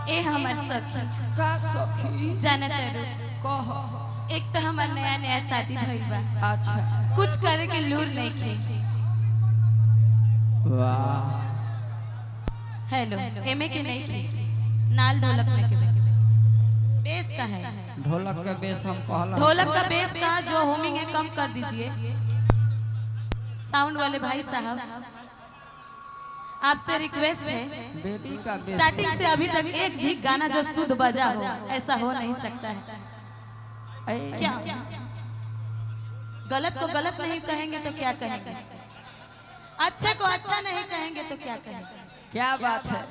ए हमर सखी का सखी जानत रू कह। एक तो हमार नया नया शादी भइल बा। अच्छा कुछ करे के लूर नहीं खे। वाह हेलो एमे के नहीं खे। नाल ढोलक में के बेस का है। ढोलक का बेस हम कहला। ढोलक का बेस का जो होमिंग है कम कर दीजिए साउंड वाले भाई साहब। आपसे रिक्वेस्ट है बेबी का बेस स्टार्टिंग से अभी तक एक भी गाना जो शुद्ध बजा हो ऐसा हो नहीं सकता है। क्या गलत को गलत नहीं कहेंगे तो क्या कहेंगे, अच्छे को अच्छा नहीं कहेंगे तो क्या कहेंगे। क्या बात है।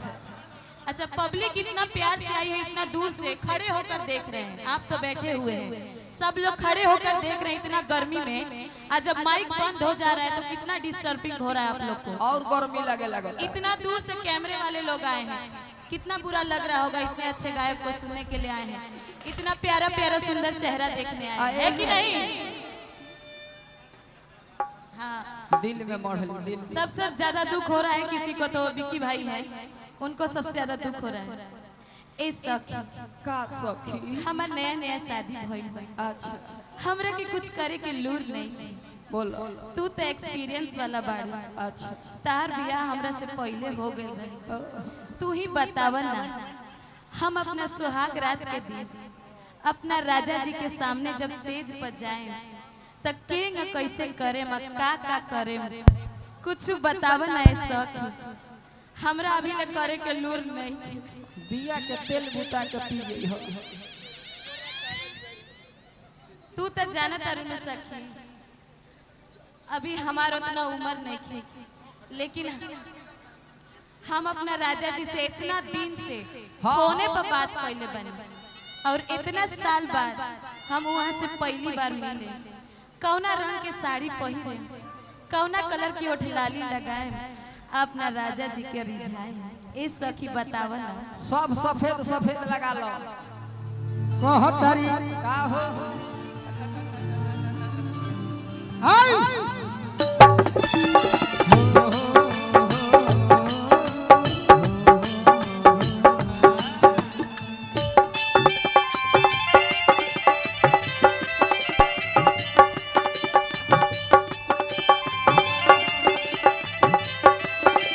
अच्छा पब्लिक इतना प्यार से आई है, इतना दूर से खड़े होकर देख रहे हैं। आप तो बैठे हुए हैं, सब लोग खड़े होकर देख रहे हैं इतना गर्मी में। आज जब माइक बंद हो जा रहा है तो कितना डिस्टर्बिंग हो रहा है आप लोग को। और गर्मी लगे लगे। इतना दूर से कैमरे वाले लोग आए हैं, कितना बुरा लग रहा होगा। इतने अच्छे गायक को सुनने के लिए आए हैं, इतना प्यारा प्यारा सुंदर चेहरा देखने आए हैं कि नहीं। हाँ दिल में मढ़ली दिल। सबसे ज्यादा दुख हो रहा है किसी को तो विक्की भाई है, उनको सबसे ज्यादा दुख हो रहा है। ए सखी का सखी हमार नया नया शादी भइल बा। अच्छा हमरा के कुछ करे के लूर नहीं थी। बोल। तू तो एक्सपीरियंस वाला बाड़ी। अच्छा तार बियाह हमरा से पहले हो गए रहे। तू ही बतावा ना, हम अपना सुहाग रात के दिन अपना राजा जी के सामने जब सेज पर जाए तब केंग कैसे करे का करे कुछ बतावा ना। सखी हमरा अभी न करे के लूर नहीं थी। दिया के तेल बुता के पी गई हो। तू तो जानत तारू न सखी अभी हमार उतना उम्र नहीं थी, लेकिन हम अपना राजा जी से इतना दिन से फोने पर बात कैले बने और इतना साल बाद हम वहाँ से पहली बार मिले। कौना रंग के साड़ी पहने, कौना कलर की ओठलाली लगाए अपना राजा जी के रिझाए। ए सखी बतावा ना। सब सफेद सफेद लगा लो। कह तारी का हो आई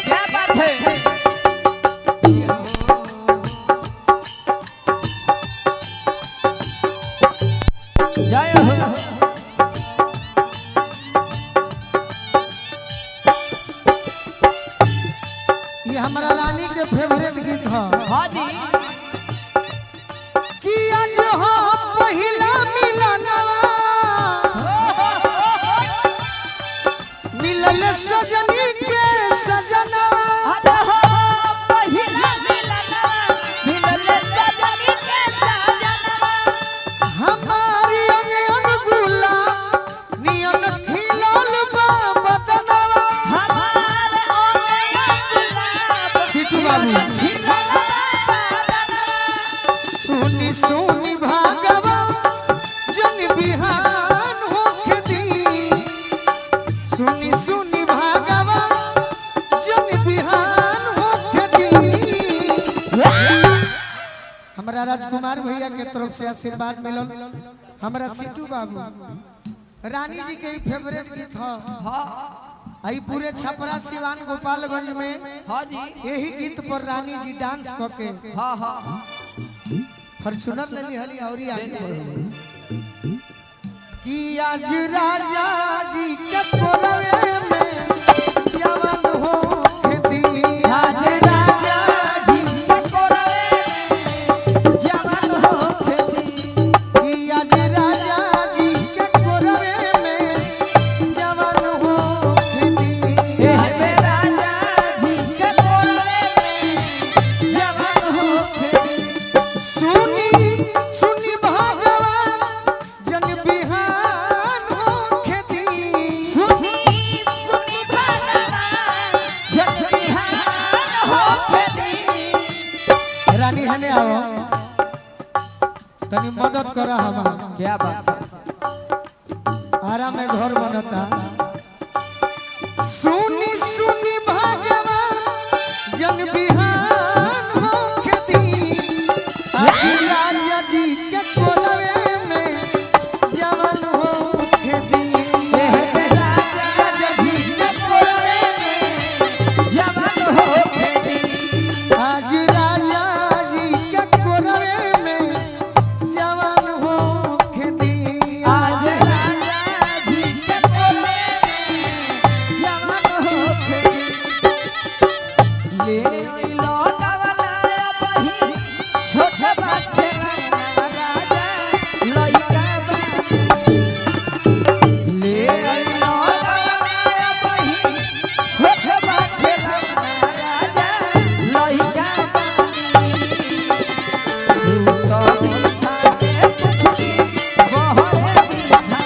क्या बात है। जय हो। ये हमारा रानी के फेवरेट गीत है। हाँ जी कि आज हो पहिला मिलनवा मिलल सजनी के सजनवा हमारी अंग अंग गुला नियन खिलल बा बदनवा सीतू बाबू सुनी सुनी भागवा जन बिहान होके दी सुनी सुनी भागवा जन बिहान होके दी। हमारा राजकुमार भैया के तरफ से आशीर्वाद मिलल। हमारा सीतू बाबू रानी जी के फेवरेट गीत है। आई पूरे छपरा सिवान गोपालगंज में हाँ जी यही गीत पर रानी जी डांस करके हाँ हाँ फॉर्च्यूनर ले ली हली और आगे कि आज राजा जी के कोरवे में जवान हो खेती आज राजा जी के कोरवे में जवान हो खेती। कि आज राजा जी के कोरवे में जवान हो खेती हे राजा जी के कोरवे में जवान हो खेती। सुनी सुनी भगवान जन बिहान हो खेती सुनी सुनी भगवान जग बिहान हो खेती। रानी हने आओ तनी मदद करा हमारा क्या बात है। आराम में घर बनता। सुनी सुनी भगवान जन बिहान हो खेती आज राजा जी के कोलवे में जवान हो खेती राजा जी के कोलवे में जवान हो खेती आज राजा जी के कोलवे में जवान हो खेती आज राजा जी के कोलवे में जवान हो खेती ले लो दवला बही छोट बाटे राजा लइका ले लो दवला बही छोट बाटे राजा लइका तू तो बिछा के पुछती बहरे बिछा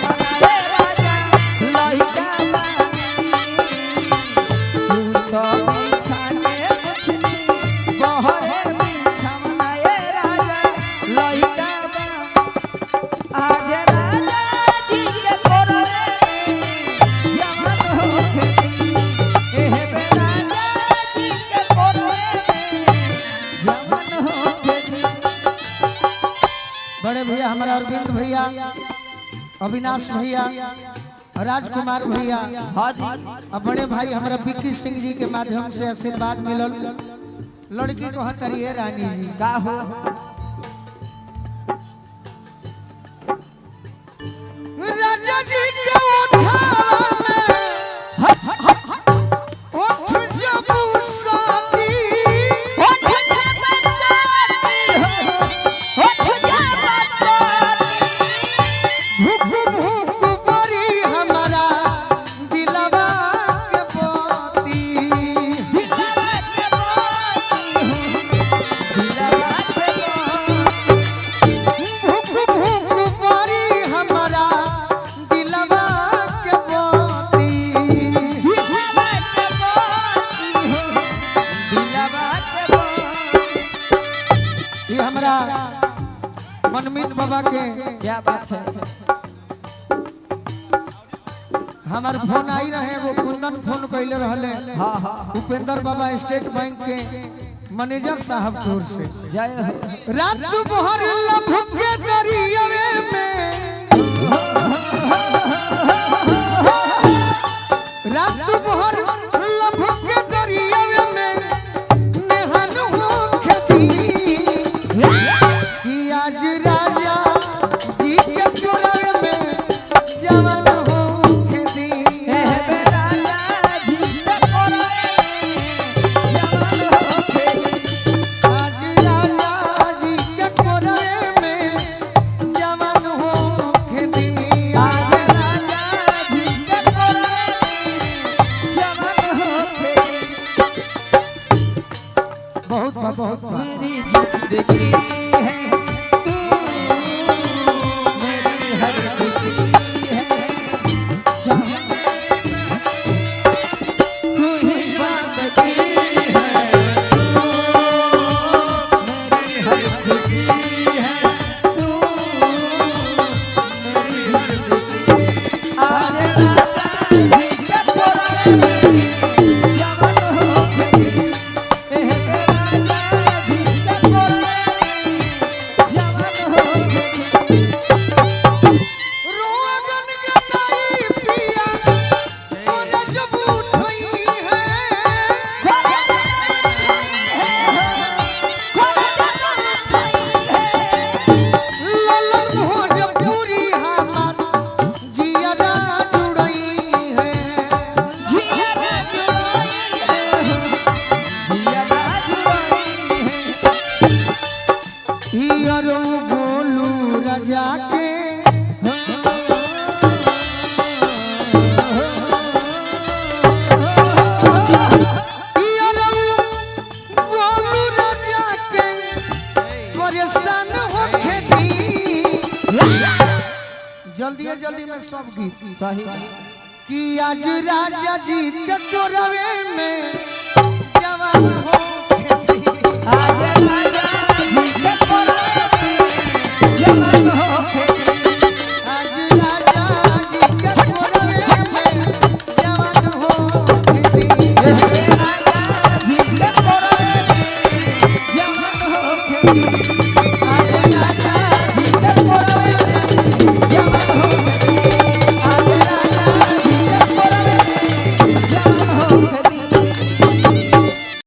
राजा लइका तू तो बिछा के पुछती बहरे बिछा राजा लइका आज राजा जी के कोलवे में जवान हो खेती एह राजा जी के कोलवे में जवान हो खेती बड़े भैया हमारा अरविंद भैया अविनाश भैया राजकुमार भैया हाँ जी और बड़े भाई हमारा विक्की सिंह जी के माध्यम से आशीर्वाद मिलल लड़की को हतरिए रानी जी का हो राजा जी के उठावा में उठ जब साथी भूख भूख बड़ी हमारा दिलवा के पोती भूख भूख बड़ी हमारा दिलवा के पोती ये हमरा मनमीत बाबा के क्या बात है हमार फोन आई रहे वो कुंदन फोन कैले रहले हाँ हाँ उपेंद्र बाबा स्टेट बैंक के मैनेजर साहब की ओर से जय हो रात भर लभ के दरियावे में रात भर लभ के दरियावे में नेहन हो खेती कि आज राजा जी के कोलवे में जवान हो खेती राजा जी के कोलवे में जवान हो खेती आज राजा जी के कोलवे में जवान हो खेती आज राजा जी के कोलवे में जवान हो खेती बहुत मेरी जिंदगी है तू मेरी हर खुशी है जहाँ तू ही बसती है तू मेरी हर खुशी है तू मेरी हर खुशी आज राजा जी के कोलवे में जवान हो खेती एह राजा जी के कोलवे में जवान हो खेती रोगन के ताई पिया और जब उठई है ललन भोजपुरी हमार जियरा जुड़ई है हियरो गोलू राजा के हियरो गोलू राजा के परेशान हो खेती जल्दी में सब गीत सही कि आज राजा जी के कोलवे में जवान हो खेती आज राजा जी के कोलवे में जवान हो खेती आज राजा जी के कोलवे में जवान हो खेती राजा जी के कोलवे में जवान हो खेती आ